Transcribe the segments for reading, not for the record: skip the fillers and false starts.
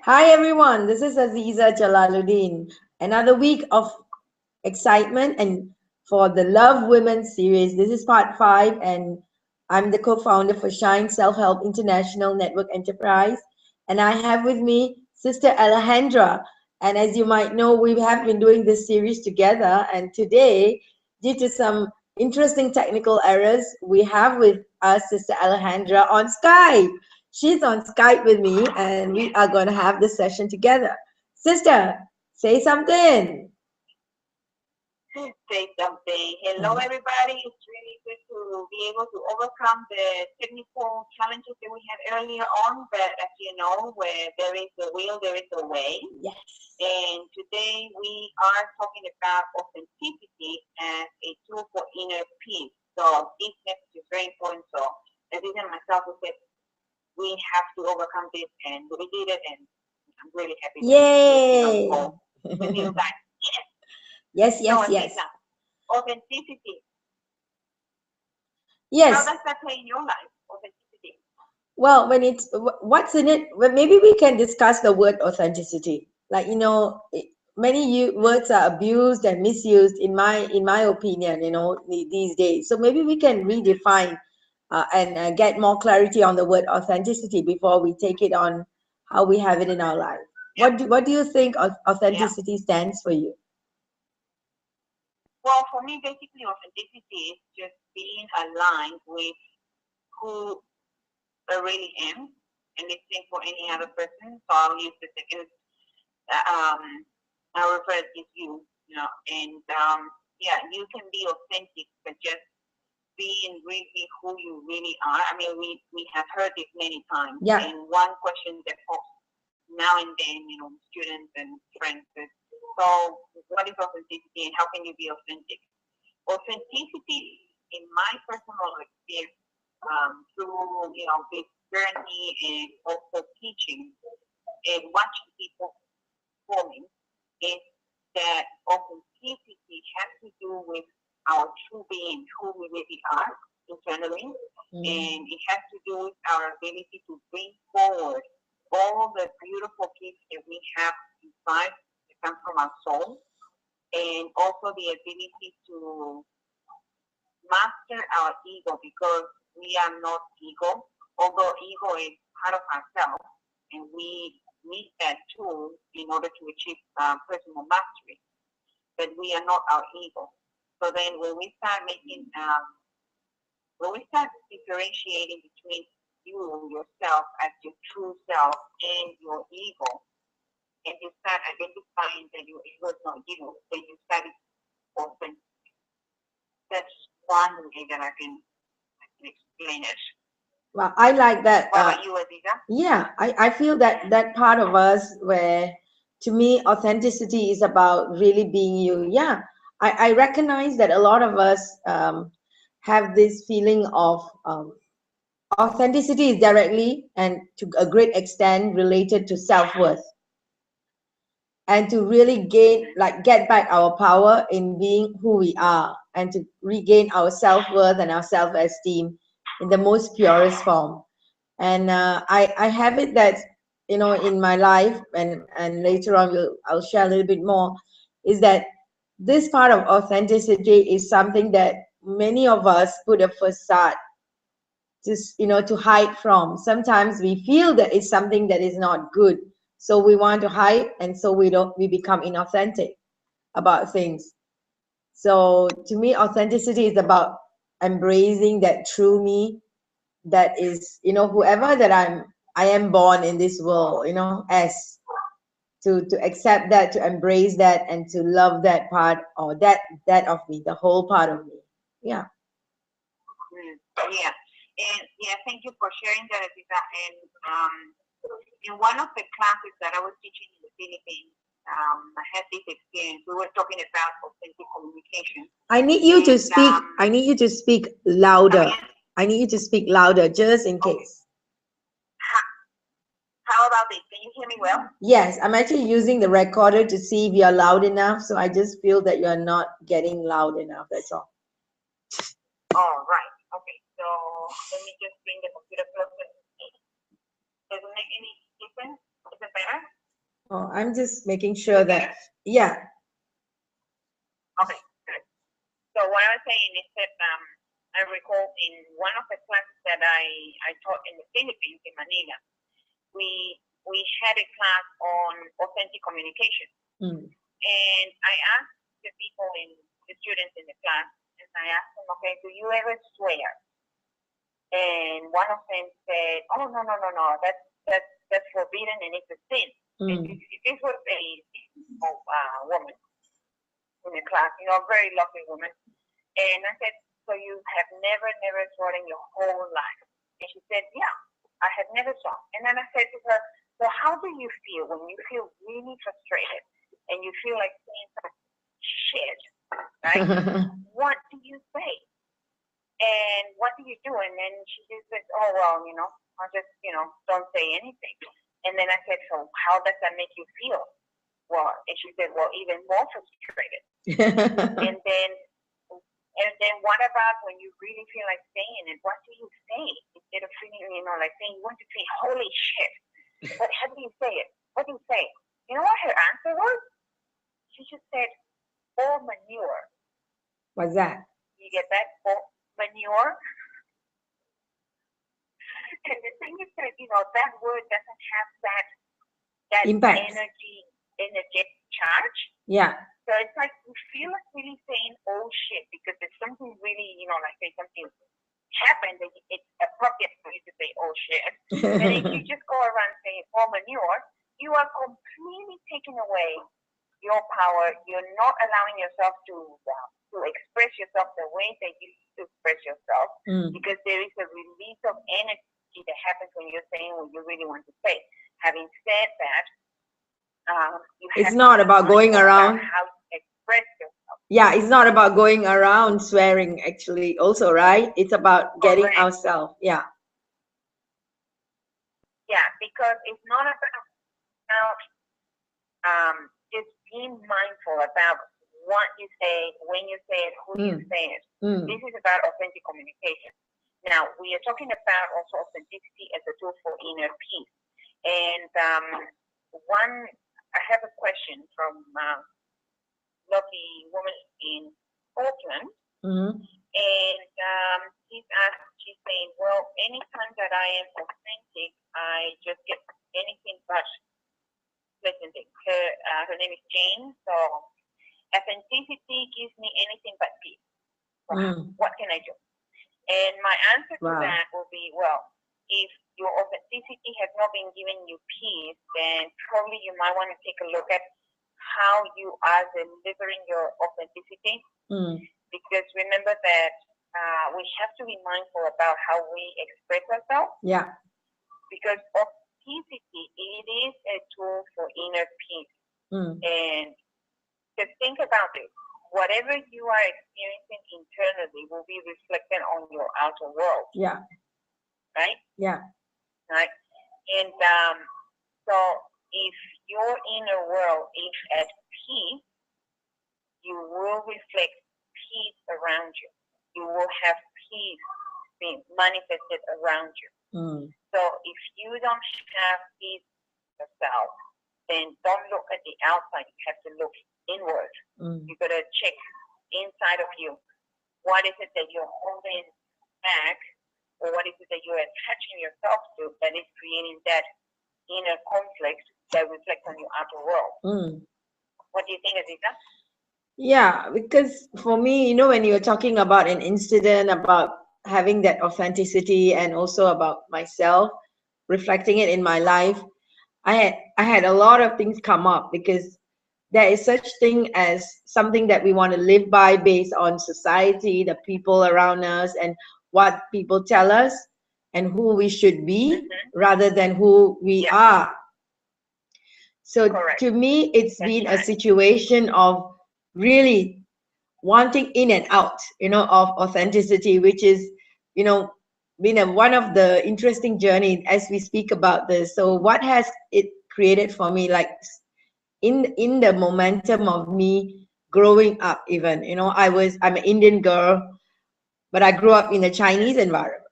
Hi everyone, this is Azeeza Jalaludeen. Another week of excitement and for the Love Women series. This is part 5 and I'm the co-founder for Shine Self-Help International Network Enterprise and I have with me Sister Alejendrah. And as you might know, we have been doing this series together and today, due to some interesting technical errors, we have with us Sister Alejendrah on Skype. She's on Skype with me and we are going to have this session together. Sister, say something. Say something. Hello, everybody. It's really good to be able to overcome the technical challenges that we had earlier on. But as you know, where there is a will, there is a way. Yes. And today we are talking about authenticity as a tool for inner peace. So this message is very important. So Aziza and myself, we said we have to overcome this, and we did it. And I'm really happy. Yay! With you guys. Yes, yes, so, yes. Authenticity. Yes. How does that play in your life? Authenticity. Well, when it's what's in it, well, maybe we can discuss the word authenticity. Like many words are abused and misused in my opinion. These days. So maybe we can redefine and get more clarity on the word authenticity before we take it on how we have it in our life. Yeah. What do you think authenticity stands for you? Well, for me, basically, authenticity is just being aligned with who I really am, and the same for any other person. So I'll use the second. I'll refer to you. And yeah, you can be authentic, but just being really who you really are. I mean, we have heard this many times. Yeah. And one question that pops now and then, students and friends is, so what is authenticity and how can you be authentic? Authenticity, in my personal experience, through this journey and also teaching and watching people performing, is that authenticity has to do with our true being, who we really are internally, and it has to do with our ability to bring forward all the beautiful gifts that we have inside that come from our soul, and also the ability to master our ego, because we are not ego, although ego is part of ourselves, and we need that tool in order to achieve personal mastery. But we are not our ego. So then when we start differentiating between you, yourself, as your true self, and your ego, and you start identifying that your ego is not you, then you start open. That's one way that I can explain it. Well, I like that. What about you, Aziza? Yeah, I feel that part of us where, to me, authenticity is about really being you. Yeah, I recognize that a lot of us have this feeling of authenticity is directly and to a great extent related to self-worth, and to really get back our power in being who we are, and to regain our self-worth and our self-esteem in the most purest form. And I have it that in my life, and later on I'll share a little bit more, is that this part of authenticity is something that many of us put a facade to hide from. Sometimes we feel that it's something that is not good, so we want to hide, and so we become inauthentic about things. So to me, authenticity is about embracing that true me, that is whoever that I am born in this world as, to accept that, to embrace that, and to love that part, or that of me, the whole part of me. Yeah. Yeah. And yeah, thank you for sharing that, Aziza. And in one of the classes that I was teaching in the Philippines, I had this experience. We were talking about authentic communication. I need you to speak. I need you to speak louder. I need you to speak louder, just in case. How about this? Can you hear me well? Yes, I'm actually using the recorder to see if you're loud enough. So I just feel that you're not getting loud enough. That's all. All right. Okay. So let me just bring the computer closer. Does it make any difference? Is it better? Oh, I'm just making sure that, yeah. Okay, good. So what I was saying is that I recall in one of the classes that I taught in the Philippines, in Manila, we had a class on authentic communication. And I asked the people the students in the class, and I asked them, okay, do you ever swear? And one of them said, oh, no, that's forbidden and it's a sin. This was a woman in the class, a very lovely woman. And I said, so you have never sworn in your whole life? And she said, yeah, I have never sworn. And then I said to her, so how do you feel when you feel really frustrated and you feel like saying some shit, right? What do you say? And what do you do? And then she just said, oh, well, I'll just, don't say anything. And then I said, so how does that make you feel? Well, and she said, well, even more frustrated. And then what about when you really feel like saying it? What do you say? Instead of feeling, like saying, you want to say, holy shit. But how do you say it? What do you say? You know what her answer was? She just said, oh, manure. What's that? You get that? Oh, manure. And the thing is that, that word doesn't have that impact. energetic charge. Yeah. So it's like we feel like really saying, oh shit, because there's something really, like say something happened, and it's appropriate for you to say, oh shit. But if you just go around saying, oh manure, you are completely taking away your power. You're not allowing yourself to express yourself the way that you used to express yourself, because there is a release of energy that happens when you're saying what you really want to say. Having said that, it's not about going around how you express yourself. Yeah, it's not about going around swearing actually also, right? It's about getting ourselves. Yeah. Yeah, because it's not about just being mindful about what you say, when you say it, who you say it. This is about authentic communication. Now, we are talking about also authenticity as a tool for inner peace. And I have a question from lovely woman in Portland. And she's saying, well, anytime that I am authentic, I just get anything but pleasant things. Her name is Jane. So authenticity gives me anything but peace. What can I do? And my answer to that will be, well, if your authenticity has not been giving you peace, then probably you might want to take a look at how you are delivering your authenticity. Because remember that we have to be mindful about how we express ourselves. Yeah. Because authenticity, it is a tool for inner peace. And just think about it. Whatever you are experiencing internally will be reflected on your outer world. Yeah. Right? Yeah. Right? And so if your inner world is at peace, you will reflect peace around you. You will have peace being manifested around you. So if you don't have peace yourself, then don't look at the outside. You have to look inward. You got to check inside of you. What is it that you're holding back, or what is it that you're attaching yourself to that is creating that inner conflict that reflects on your outer world? What do you think, Azeeza? Yeah, because for me, when you're talking about an incident, about having that authenticity, and also about myself, reflecting it in my life, I had a lot of things come up, because there is such thing as something that we want to live by based on society, the people around us, and what people tell us, and who we should be, rather than who we are. So to me, it's been a situation of really wanting in and out, of authenticity, which is, been one of the interesting journey as we speak about this. So what has it created for me, like in the momentum of me growing up, even, I'm an Indian girl, but I grew up in a Chinese environment.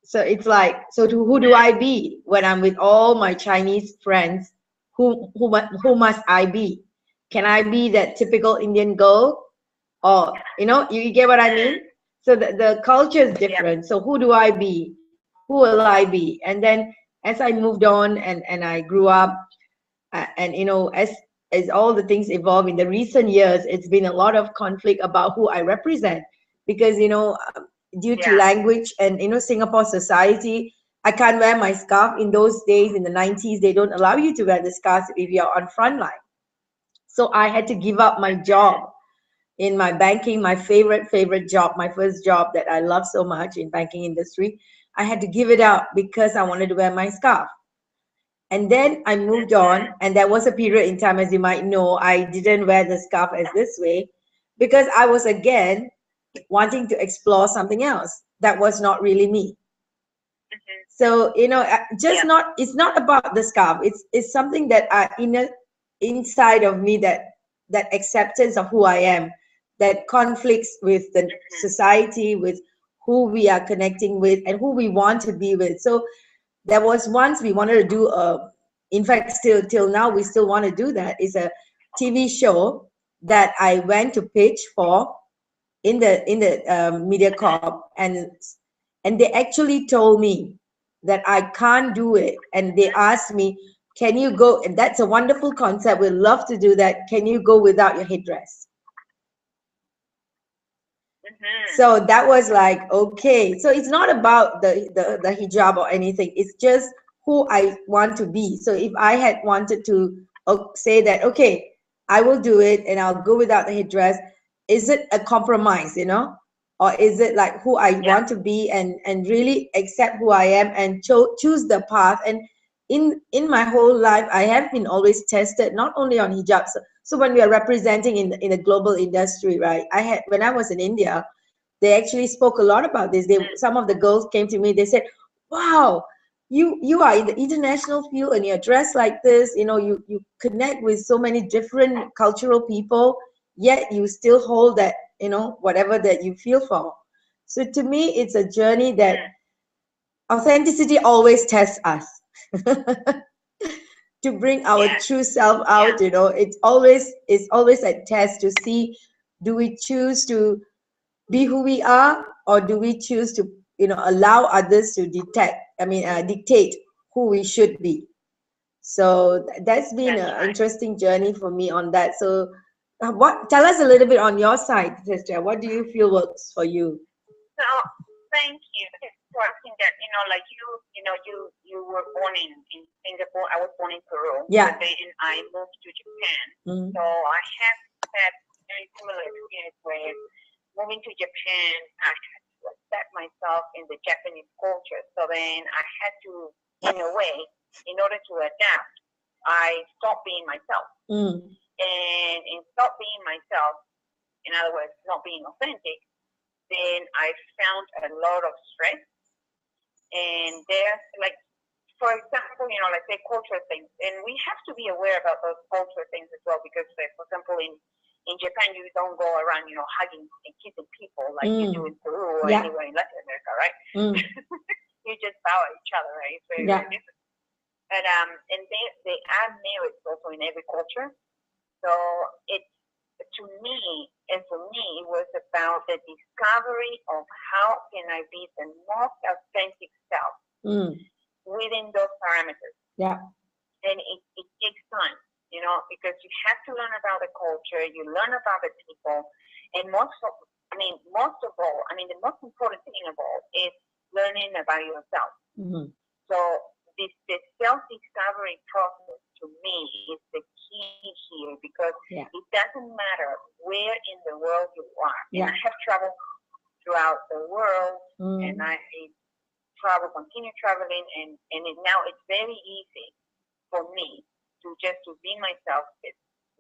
So it's like, so who do I be when I'm with all my Chinese friends who must I be? Can I be that typical Indian girl, or you get what I mean? So the culture is different. So who do I be? Who will I be? And then as I moved on and I grew up, and as all the things evolve in the recent years, it's been a lot of conflict about who I represent, because due to language and Singapore society, I can't wear my scarf. In those days, in the 90s, they don't allow you to wear the scarf if you're on front line. So I had to give up my job in my banking, my favorite job, my first job that I love so much in banking industry. I had to give it up because I wanted to wear my scarf. And then I moved on, and there was a period in time, as you might know, I didn't wear the scarf as this way because I was again wanting to explore something else that was not really me. So it's not about the scarf. It's something that inside of me, that acceptance of who I am, that conflicts with the society, with who we are connecting with and who we want to be with. So there was once we wanted to do in fact, still till now we still want to do that, is a TV show that I went to pitch for in the MediaCorp, and they actually told me that I can't do it, and they asked me, can you go, and that's a wonderful concept, we'd love to do that, can you go without your headdress? So that was like, okay, so it's not about the hijab or anything, it's just who I want to be. So if I had wanted to say that, okay, I will do it and I'll go without the headdress, is it a compromise, or is it like who I want to be, and really accept who I am and choose the path? And in my whole life, I have been always tested, not only on hijab. So when we are representing in a global industry, right? When I was in India, they actually spoke a lot about this. Some of the girls came to me, they said, wow, you are in the international field and you're dressed like this, you connect with so many different cultural people, yet you still hold that, whatever that you feel for. So to me, it's a journey that authenticity always tests us to bring our true self out. It's always a test to see, do we choose to be who we are, or do we choose to allow others to dictate who we should be? So that's been an interesting journey for me on that. So tell us a little bit on your side, sister. What do you feel works for you? So thank you. So I think that like you were born in Singapore. I was born in Peru. Yeah. But then I moved to Japan. So I have that very similar experience where moving to Japan, I had to accept myself in the Japanese culture. So then I had to, in a way, in order to adapt, I stopped being myself. And in stop being myself, in other words, not being authentic, then I found a lot of stress. And there's like, for example, let's say cultural things. And we have to be aware about those cultural things as well, because, for example, in Japan, you don't go around, hugging and kissing people like you do in Peru or anywhere in Latin America, right? You just bow at each other, right? It's very, very different. But and they are married also in every culture. So it's, to me, and for me, it was about the discovery of how can I be the most authentic self within those parameters. Yeah. And it takes time, because you have to learn about the culture, you learn about the people, and most of all, the most important thing of all is learning about yourself. So the self-discovery process, to me, is the key here, because it doesn't matter where in the world you are. And I have traveled throughout the world, and I continue traveling, and now it's very easy for me to be myself,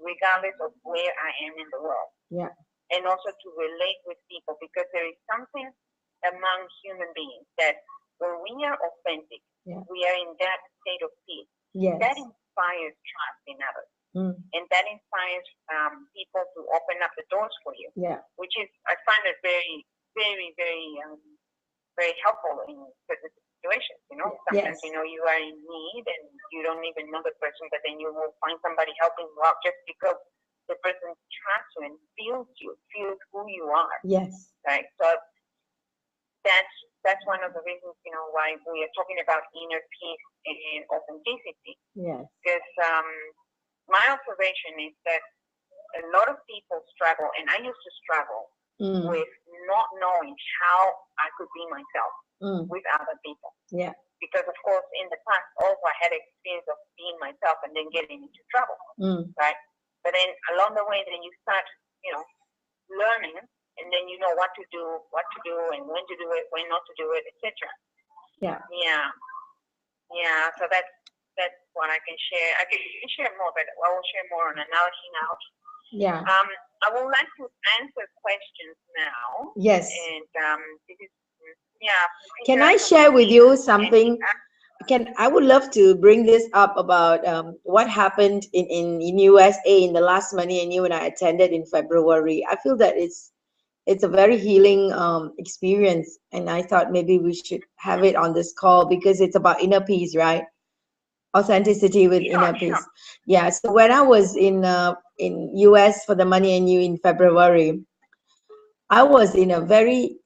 regardless of where I am in the world. Yeah. And also to relate with people, because there is something among human beings that when we are authentic, we are in that state of peace. Yes. That inspires trust in others. And that inspires people to open up the doors for you. Yeah. Which is, I find it very, very, very, very helpful in certain situations. sometimes, you know, you are in need and you don't even know the person, but then you will find somebody helping you out just because the person trusts you and feels who you are. Yes. Right. So that's one of the reasons, you know, why we are talking about inner peace and authenticity. Yes. Because my observation is that a lot of people struggle, and I used to struggle with not knowing how I could be myself with other people. Yeah. Because of course, in the past, also I had experience of being myself and then getting into trouble. Right. But then along the way, then you start, you know, learning, and then you know what to do, and when to do it, when not to do it, etc. Yeah. So that's what I can share. I can share more, but I will share more on analogy now. Yeah. I would like to answer questions now. Yes. And this is Can I share with you something? I would love to bring this up about what happened in USA in the last Money and You when I attended in February. I feel that it's a very healing experience, and I thought maybe we should have it on this call because it's about inner peace, right? Authenticity with inner peace. Yeah. So when I was in US for the Money and You in February, I was in a very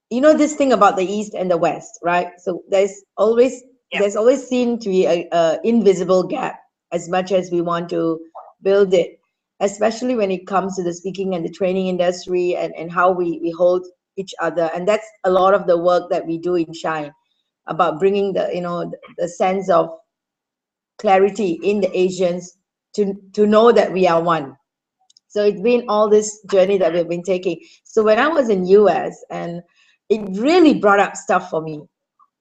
you know this thing about the East and the West, right? So there's always seen to be a invisible gap as much as we want to build it, especially when it comes to the speaking and the training industry and how we hold each other. And that's a lot of the work that we do in Shine, about bringing the, you know, the sense of clarity in the Asians to know that we are one. So it's been all this journey that we've been taking. So when I was in US, and it really brought up stuff for me,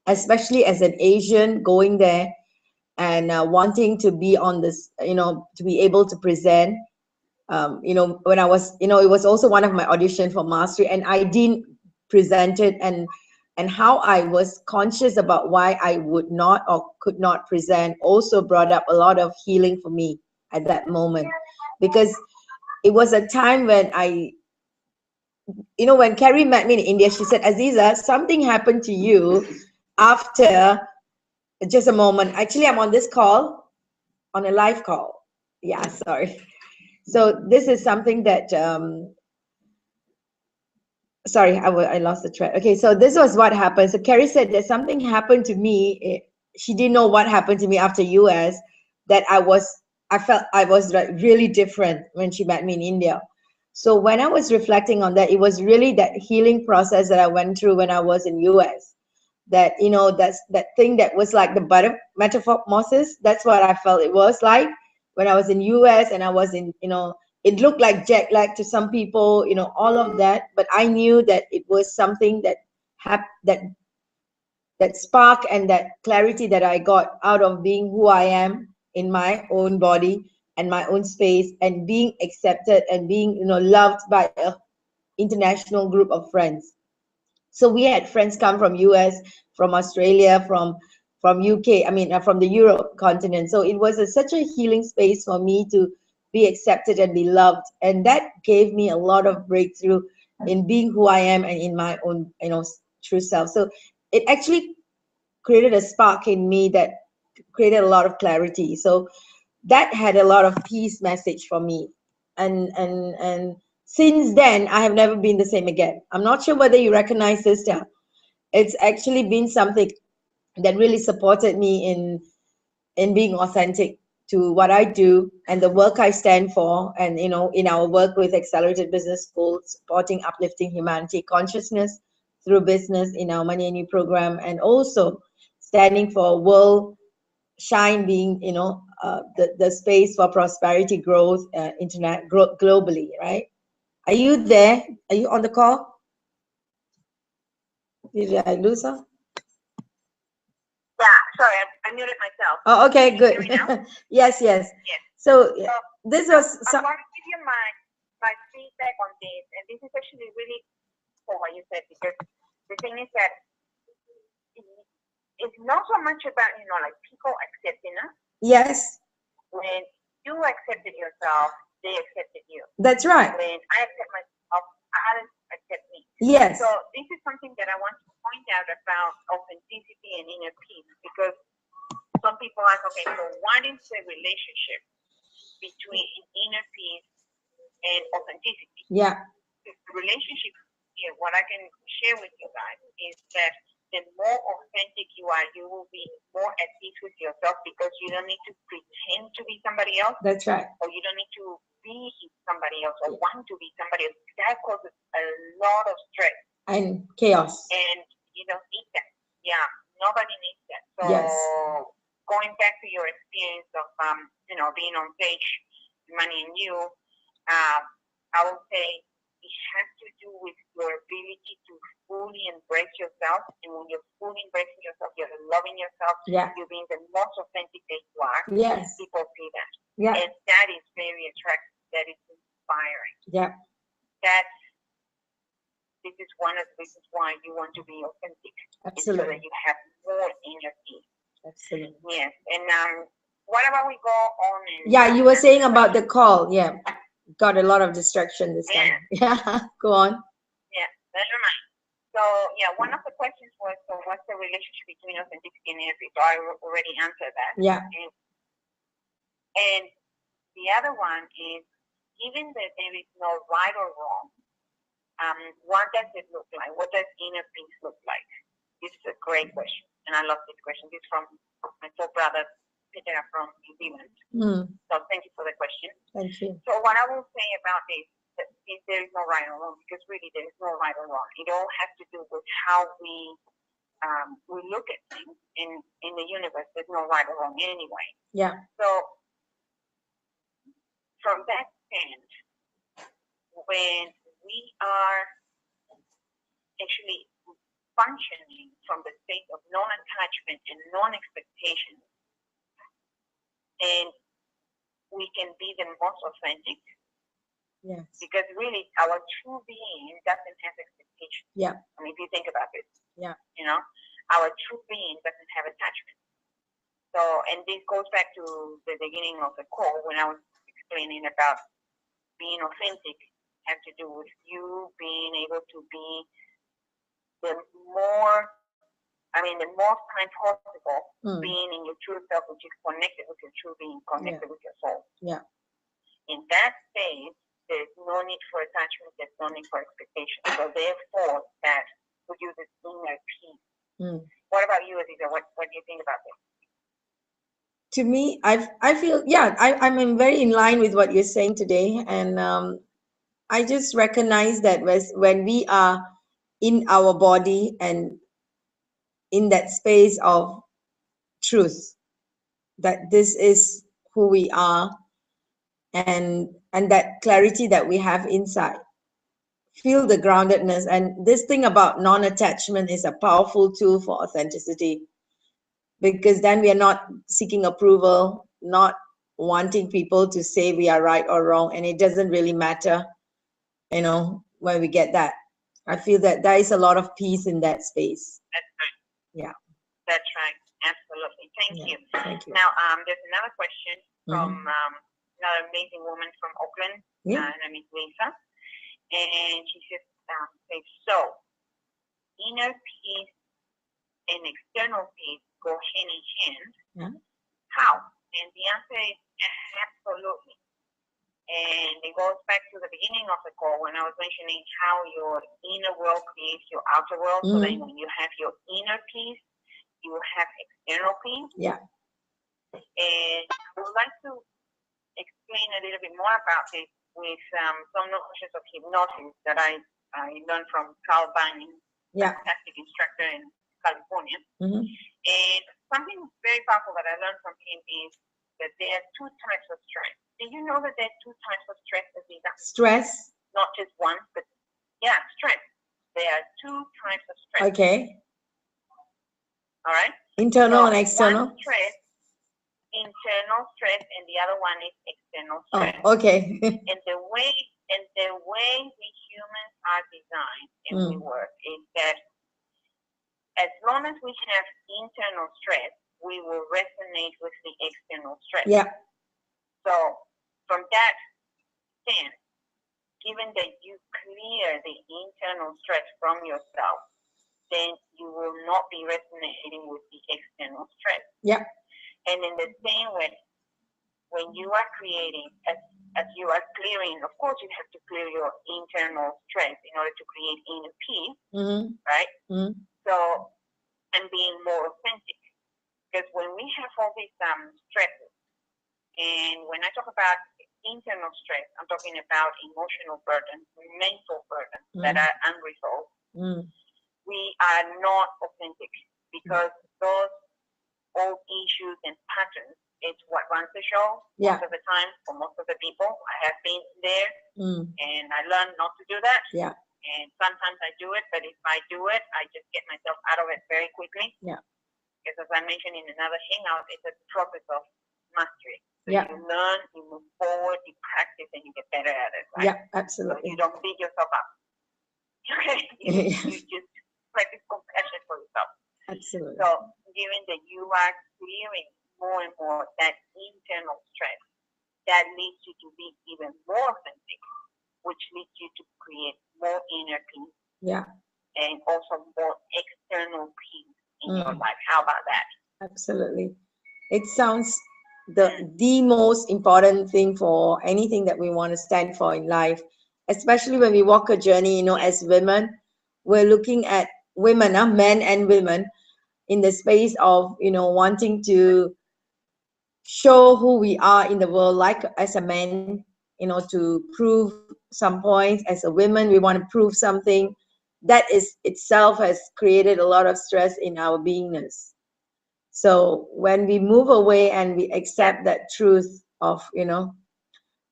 especially as an Asian going there and wanting to be on this, you know, to be able to present. You know, when I was, you know, it was also one of my audition for mastery, and I didn't present it, and how I was conscious about why I would not or could not present also brought up a lot of healing for me at that moment, because it was a time when you know, when Carrie met me in India, she said, Azeeza, something happened to you after just a moment. Actually, I'm on this call, on a live call. Yeah, sorry. So this is something that, sorry, I lost the thread. Okay, so this was what happened. So Carrie said that something happened to me. She didn't know what happened to me after US, that I felt I was like really different when she met me in India. So when I was reflecting on that, it was really that healing process that I went through when I was in US. That, you know, that's that thing that was like the metamorphosis. That's what I felt it was like when I was in US, and I was in, you know, it looked like jet lag to some people, you know, all of that. But I knew that it was something that that spark and that clarity that I got out of being who I am in my own body and my own space, and being accepted and being, you know, loved by a international group of friends. So we had friends come from US, from Australia, from UK, I mean, from the Europe continent. So it was such a healing space for me to be accepted and be loved. And that gave me a lot of breakthrough in being who I am and in my own, you know, true self. So it actually created a spark in me that created a lot of clarity. So that had a lot of peace message for me. And since then, I have never been the same again. I'm not sure whether you recognize this, Sister. It's actually been something that really supported me in being authentic to what I do and the work I stand for. And, you know, in our work with Accelerated Business School, supporting uplifting humanity consciousness through business in our Money and You program, and also standing for World Shine being, you know, the space for prosperity growth, internet globally, right? Are you there? Are you on the call? Did I lose her? Yeah, sorry, I muted myself. Oh, okay, good. Yes. So this was. I want to give you my feedback on this, and this is actually really for what you said, because the thing is that it's not so much about, you know, like people accepting us. Yes. When you accepted yourself, they accepted you. That's right. When I accept myself, others accept me. Yes. So this is something that I want to point out about authenticity and inner peace, because some people ask, okay, so what is the relationship between inner peace and authenticity? Yeah. The relationship here, what I can share with you guys is that the more authentic you are, you will be more at peace with yourself, because you don't need to pretend to be somebody else. That's right. Or you don't need to be somebody else or want to be somebody else. That causes a lot of stress and chaos. And you don't need that. Yeah, nobody needs that. So yes. Going back to your experience of being on stage, Money and You, I would say it has to do with your ability to fully embrace yourself. And when you're fully embracing yourself, you're loving yourself, you're being the most authentic that you are. Yes. People see that. Yeah. And that is very attractive. That is inspiring. Yeah. This is one of the reasons why you want to be authentic. Absolutely. So that you have more inner peace. Absolutely. Yes. And what about we go on? And you were saying about the call. Yeah. Got a lot of distraction this time. Yeah. Go on. Yeah. Never mind. So one of the questions was, so what's the relationship between authenticity and inner peace? So I already answered that. Yeah. And the other one is, given that there is no right or wrong, what does it look like? What does inner peace look like? This is a great question, and I love this question. This is from my soul brother, Peter from New Zealand. So thank you for the question. Thank you. So what I will say about this is there is no right or wrong, because really there is no right or wrong. It all has to do with how we look at things in the universe. There's no right or wrong anyway. Yeah. So from that stand, when we are actually functioning from the state of non-attachment and non-expectation, and we can be the most authentic. Yes. Because really, our true being doesn't have expectation. Yeah. I mean, if you think about it. Yeah. Our true being doesn't have attachment. So, and this goes back to the beginning of the call when I was explaining about being authentic has to do with you being able to be the more time possible being in your true self, which is connected with your true being, connected with your soul. Yeah. In that state, there's no need for attachment, there's no need for expectation. So therefore, that produces inner peace. What about you, Azeeza? What do you think about this? To me, I feel, I'm very in line with what you're saying today. And I just recognize that when we are in our body and in that space of truth, that this is who we are, and that clarity that we have inside, feel the groundedness. And this thing about non-attachment is a powerful tool for authenticity, because then we are not seeking approval, not wanting people to say we are right or wrong, and it doesn't really matter, when we get that. I feel that there is a lot of peace in that space. That's right. Yeah. That's right. Absolutely. Thank you. Thank you. Now, there's another question from another amazing woman from Auckland. Her name is Lisa. And she says, so inner peace and external peace go hand in hand. How? And the answer is absolutely. And it goes back to the beginning of the call when I was mentioning how your inner world creates your outer world. So then when you have your inner peace, you have external peace. Yeah. And I would like to explain a little bit more about this with some notions of hypnosis that I learned from Carl Banning, fantastic instructor in California. And something very powerful that I learned from him is that there are two types of stress. Do you know that there are two types of stress, Azeeza? Stress? Not just one, but stress. There are two types of stress. Okay. All right? Internal and external? One stress, internal stress, and the other one is external stress. Oh, okay. and the way we humans are designed and we work is that as long as we have internal stress, we will resonate with the external stress. Yeah. So from that sense, given that you clear the internal stress from yourself, then you will not be resonating with the external stress. Yeah. And in the same way, when you are creating, as you are clearing, of course you have to clear your internal stress in order to create inner peace, right? So, and being more authentic. Because when we have all these stresses, and when I talk about internal stress, I'm talking about emotional burdens, mental burdens that are unresolved. We are not authentic because those old issues and patterns is what runs the show most of the time for most of the people. I have been there and I learned not to do that. Yeah. And sometimes I do it, but if I do it, I just get myself out of it very quickly. Yeah. Because as I mentioned in another hangout, it's a process of mastery. So Yeah. you learn, you move forward, you practice, and you get better at it. Right? Yeah, absolutely. So you don't beat yourself up. Okay? You just practice compassion for yourself. Absolutely. So given that you are clearing more and more that internal stress, that leads you to be even more authentic, which leads you to create more inner peace. Yeah. And also more external peace in your life. How about that? Absolutely. It sounds the most important thing for anything that we want to stand for in life, especially when we walk a journey, as women. We're looking at women, men and women, in the space of, wanting to show who we are in the world, like as a man, to prove some points. As a woman, we want to prove something. That is itself has created a lot of stress in our beingness. So when we move away and we accept that truth of,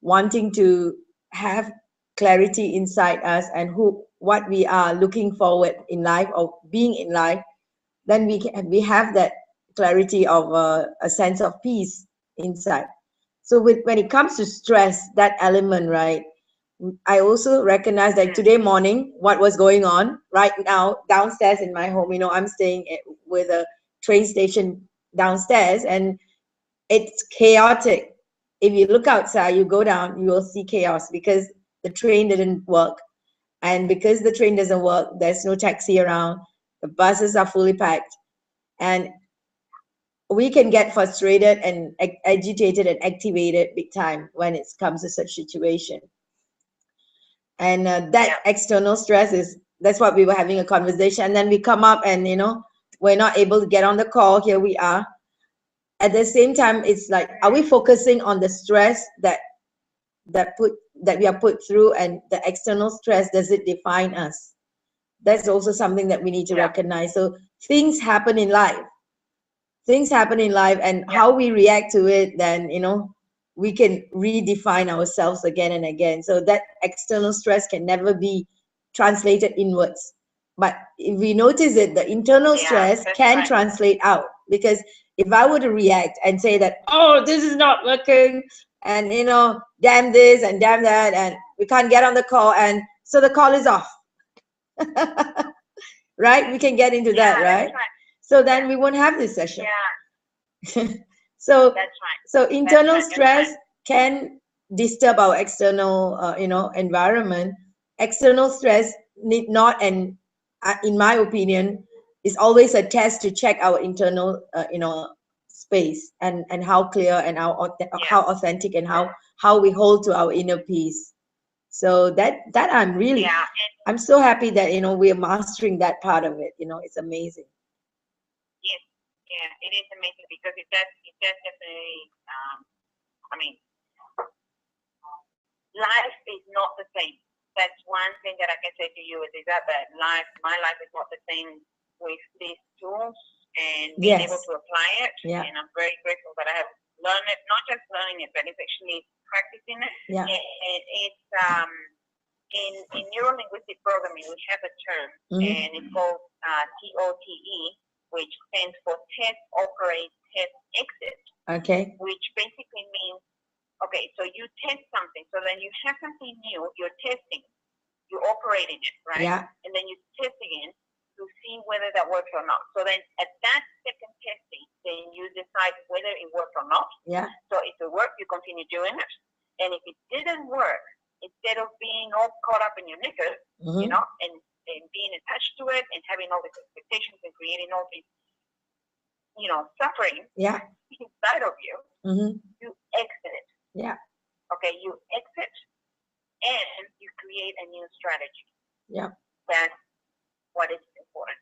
wanting to have clarity inside us and what we are looking forward in life or being in life, then we have that clarity of a sense of peace inside. So when it comes to stress, that element, right? I also recognize that today morning, what was going on right now downstairs in my home, I'm staying with a train station downstairs, and it's chaotic. If you look outside, you go down, you will see chaos because the train didn't work. And because the train doesn't work, there's no taxi around. The buses are fully packed. And we can get frustrated and agitated and activated big time when it comes to such situation. And that external stress that's what we were having a conversation. And then we come up and, we're not able to get on the call. Here we are. At the same time, it's like, are we focusing on the stress that we are put through, and the external stress, does it define us? That's also something that we need to recognize. So things happen in life. And how we react to it, then, we can redefine ourselves again and again. So that external stress can never be translated inwards. But if we notice it, the internal stress can translate out. Because if I were to react and say that, oh, this is not working, and, damn this and damn that, and we can't get on the call, and so the call is off. Right? We can get into that, right? So then we won't have this session. So that's right. So internal stress can disturb our external, environment. External stress need not, and in my opinion, is always a test to check our internal, space and how clear and how authentic and how we hold to our inner peace. So that I'm really, I'm so happy that we are mastering that part of it. It's amazing. Yes, it is amazing because it does definitely. I mean, life is not the same. That's one thing that I can say to you is that my life is not the same with these tools and being able to apply it. And I'm very grateful that I have learned it, not just learning it, but it's actually practicing it. And it's in neuro-linguistic programming, we have a term, and it's called TOTE, which stands for test, operate, test, exit. Okay. Which basically means, okay, so you test something, so then you have something new, you're testing, you're operating it, right? Yeah. And then you test again to see whether that works or not. So then at that second testing, then you decide whether it worked or not. Yeah. So if it worked, you continue doing it. And if it didn't work, instead of being all caught up in your knickers, and being attached to it and having all these limitations and creating all these, suffering Yeah. inside of you, you exit it. Yeah. Okay, you exit and you create a new strategy. Yeah. That's what is important.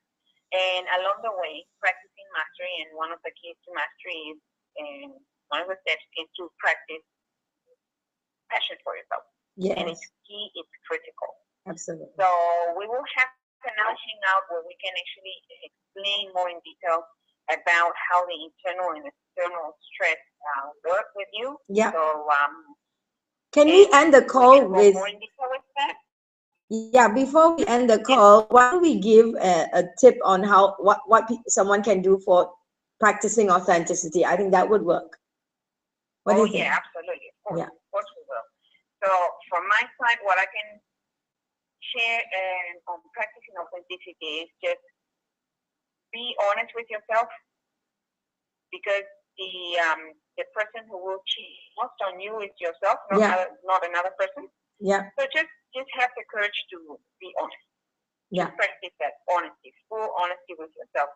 And along the way, practicing mastery, and one of the keys to mastery is, and one of the steps is to practice passion for yourself. Yes. And it's key, it's critical. Absolutely. So we will have another hangout where we can actually explain more in detail about how the internal and external stress work with you. Yeah. So can we end the call with more in detail with that? Yeah, before we end the call, why don't we give a tip on how what someone can do for practicing authenticity? I think that would work. What do you think? Yeah, absolutely. Of course, yeah. Of course we will. So from my side, what I can share on practicing authenticity is just be honest with yourself, because the person who will cheat most on you is yourself, not another person. Yeah. So just have the courage to be honest. Yeah. To practice that honesty, full honesty with yourself.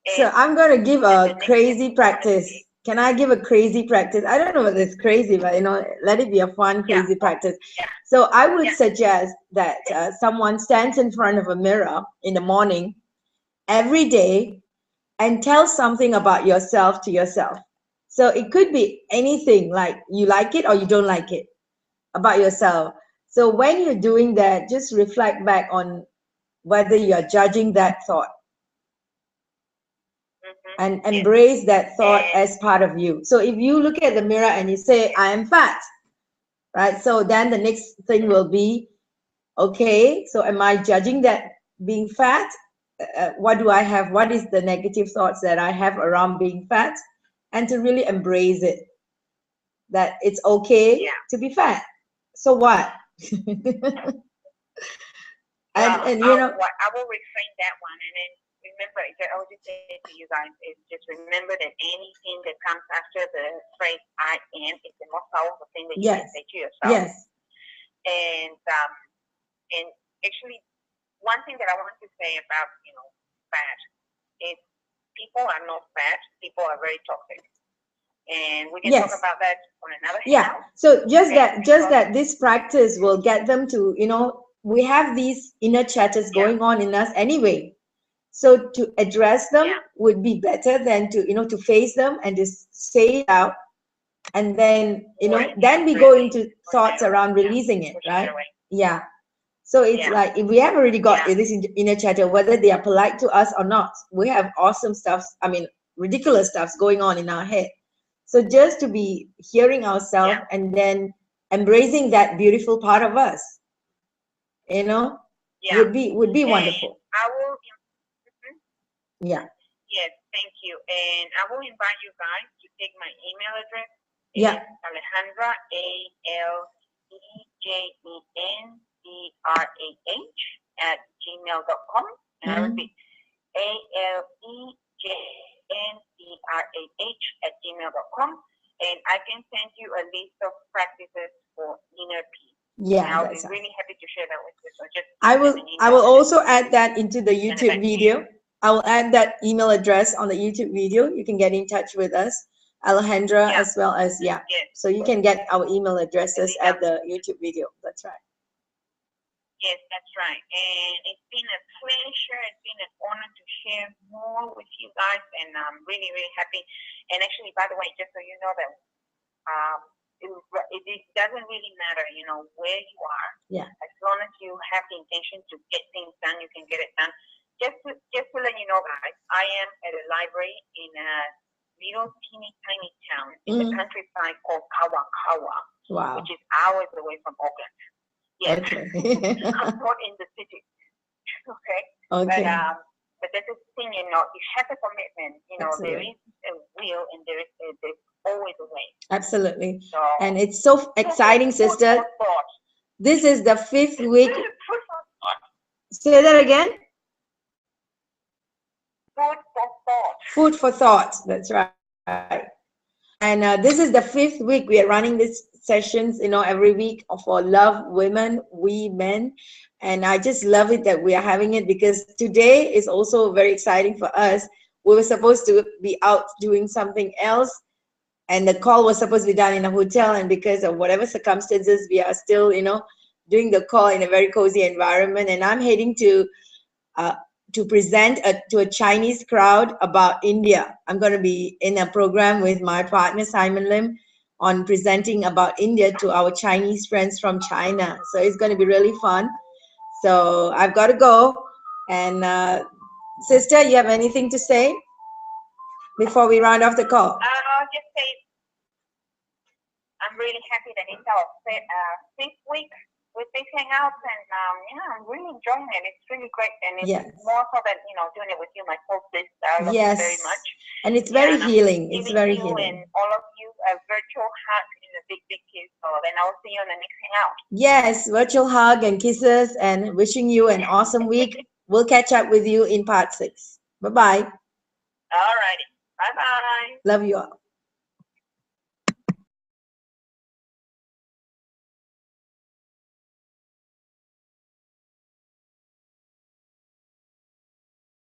And so I'm going to give a crazy practice. Can I give a crazy practice? I don't know if it's crazy, but let it be a fun, crazy practice. Yeah. So I would suggest that someone stands in front of a mirror in the morning every day and tell something about yourself to yourself. So it could be anything, like you like it or you don't like it about yourself. So when you're doing that, just reflect back on whether you're judging that thought and embrace that thought as part of you. So if you look at the mirror and you say, I am fat, right? So then the next thing will be, okay, so am I judging that being fat? What do I have? What is the negative thoughts that I have around being fat? And to really embrace it, that it's okay to be fat. So what? I will reframe that one, and then remember, I will just say to you guys, is just remember that anything that comes after the phrase "I am" is the most powerful thing that you can say to yourself. Yes. And actually, one thing that I want to say about fat is people are not fat. People are very toxic. And we can talk about that on another hangout. So just that this practice will get them to, we have these inner chatters going on in us anyway. So to address them would be better than to face them and just say it out. And then, then we go into thoughts around releasing it, right? Yeah. So it's like, if we have already got this inner chatter, whether they are polite to us or not, we have awesome stuff, ridiculous stuffs going on in our head. So just to be hearing ourselves and then embracing that beautiful part of us, would be wonderful. I will. Yeah. Yes, thank you. And I will invite you guys to take my email address. Yeah. Alejendrah, @gmail.com. And I repeat, @gmail.com. And I can send you a list of practices for inner peace. Yeah, and I'll be really happy to share that with you. So just I will also add that into the YouTube video. I will add that email address on the YouTube video. You can get in touch with us, Alejendrah, as well as So you can get our email addresses at the YouTube video. That's right. Yes, that's right. And it's been a pleasure. It's been an honor to share more with you guys, and I'm really, really happy. And actually, by the way, just so you know that it doesn't really matter, where you are. Yeah. As long as you have the intention to get things done, you can get it done. Just to let you know, guys, I am at a library in a little teeny tiny town in the countryside called Kawakawa, which is hours away from Auckland. Yes. Okay. I'm not in the city. Okay. But that's the thing, you have a commitment. There is a will and there's always a way. Absolutely. So, and it's so exciting, sister. This is the 5th week. Say that again. Food for thought. Food for thought. That's right. And this is the 5th week we are running these sessions, every week for Love, Women, We Men. And I just love it that we are having it, because today is also very exciting for us. We were supposed to be out doing something else, and the call was supposed to be done in a hotel, and because of whatever circumstances, we are still, you know, doing the call in a very cozy environment. And I'm heading to present to a Chinese crowd about India. I'm going to be in a program with my partner Simon Lim on presenting about India to our Chinese friends from China. So it's going to be really fun. So I've got to go. And sister, you have anything to say before we round off the call? I'll just say I'm really happy that it's our fifth week with these hangouts, and yeah, I'm really enjoying it. It's really great, and it's more so that, you know, doing it with you, my full sister. I love you very much, and it's very healing. It's very healing. And all of you a virtual hug and a big, big kiss. So then I'll see you on the next hangout. Yes, virtual hug and kisses, and wishing you an awesome week. We'll catch up with you in part 6. Bye bye. All righty. Bye bye. Love you all.